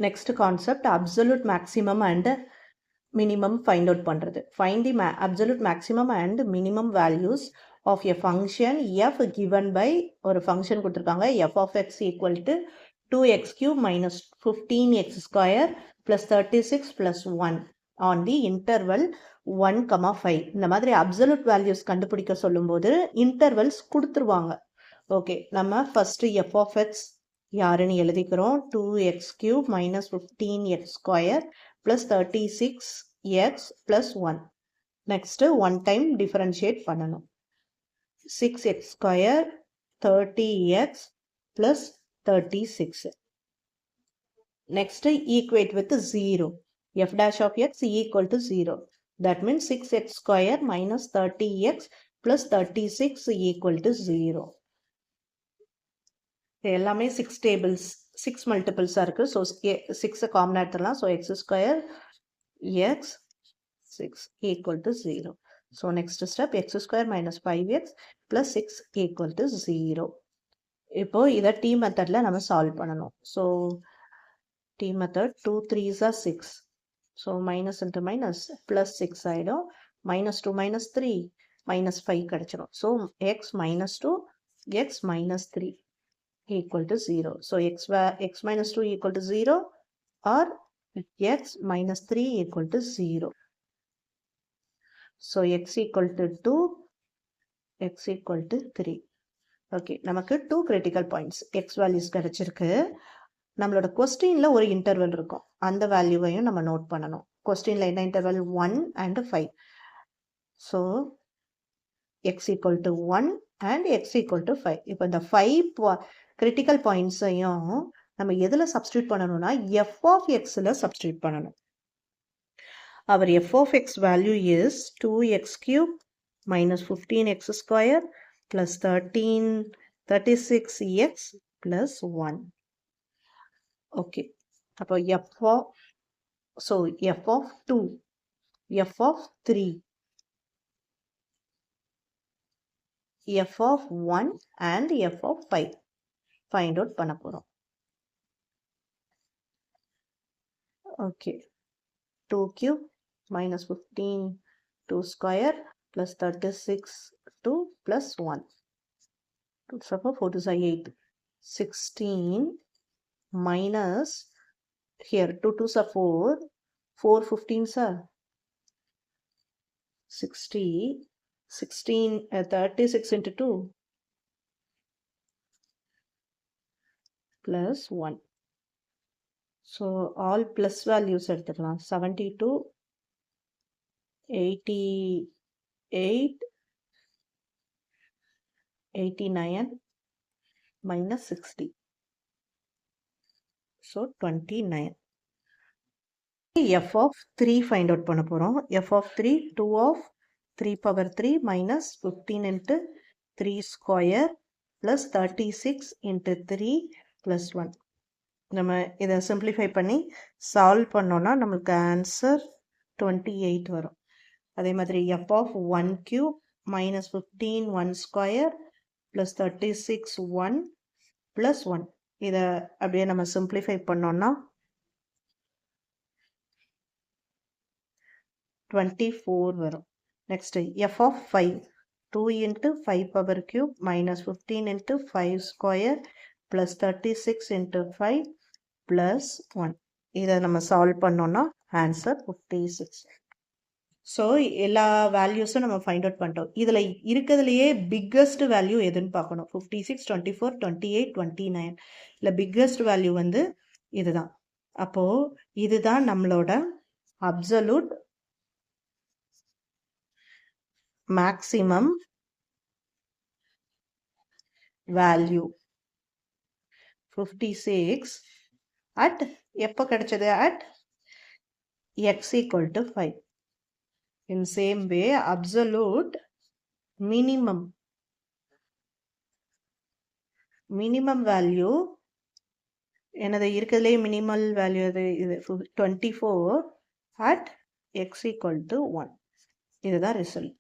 Next concept, absolute maximum and minimum find out பண்றது. Find the absolute maximum and minimum values of a function f given by ஒரு function கொடுத்திருக்காங்க f of x equal to 2x cube minus 15x square plus 36 plus 1 on the interval 1, 5. இந்த மாதிரி absolute values கண்டுபிடிக்க சொல்லும்போது intervals கொடுத்துருவாங்க. Okay, நம்ம first f of x யாருன்னு எழுதிக்கிறோம். 2x cube minus 15x square plus 36x plus 1. Next, one time differentiate பண்ணணும். 6x square 30x plus 36. Next, equate with 0. F dash of x equal to 0. That means 6x square minus 30x plus 36 equal to 0. எல்லாமே 6 tables 6 multiples இருக்கு. So 6 common எடுத்துடலாம். So x square x 6 equal to 0. So next step x square minus 5x plus 6 equal to 0. இப்போ இதை t methodல நம்ம solve பண்ணணும். So t method 2 3s are 6. So minus into minus plus 6 ஆயிடும். Minus 2 minus 3 minus 5 கிடைச்சிரும். So x minus 2 x minus 3 equal to 0. So x minus 2 equal to 0 or x minus 3 equal to 0. So x equal to 2, x equal to 3. Okay, நமக்கு 2 critical points x values கிடைச்சிருக்கு. நம்மளோட questionல ஒரு interval இருக்கும். அந்த வேல்யூவையும் நம்ம note பண்ணணும். questionல என்ன interval 1 and 5. So x equal to 1 and x equal to 5. இப்போ இந்த 5 critical points ஐயும் நம்ம எதுல substitute பண்ணணும்னா f of x ல substitute பண்ணணும். Our f of x value is 2x cube minus 15x square plus 36x plus 1. Okay. அப்போ f of 2, f of 3, f of 1 and f of 5 find out பண்ண போறோம். Okay, 2 cube minus 15 2 square plus 36 2 plus 1. 2 4 2 8 16 minus here 2 2s are 4 4 15s are 60 16 36 into 2 plus 1. So all plus values எடுத்துக்கலாம். 72 88 89 minus 60. So 29. F of 3 find out பண்ண போறோம். F of 3 2 of 3 power 3 minus 15 into 3 square plus 36 into 3 plus 1. நம்ம இதை simplify பண்ணி solve பண்ணோம்னா நம்மளுக்கு answer 28 வரும். அதே மாதிரி f of 1 cube minus 15 1 square plus 36 1 plus 1. இதை அப்படியே நம்ம simplify பண்ணோம்னா 24 வரும். Next f of 5 2 into 5 power cube minus 15 into 5 square plus 36 into 5 plus 1. இதை நம்ம solve பண்ணோம்னா answer 56. ஸோ எல்லா வேல்யூஸும் நம்ம ஃபைண்ட் அவுட் பண்ணிட்டோம். இதில் இருக்கிறதுலையே பிக்கஸ்ட் வேல்யூ எதுன்னு பார்க்கணும். 56 24 28 29 இல்லை பிக்கஸ்ட் வேல்யூ வந்து இதுதான். அப்போது இதுதான் நம்மளோட அப்சல்யூட் மேக்ஸிமம் வேல்யூ 56 அட் எப்போ கிடைச்சது at x equal to 5. In same way, absolute minimum value என்னது இருக்கிறதுலே minimal value இது 24 at x equal to 1. இதுதான் ரிசல்ட்.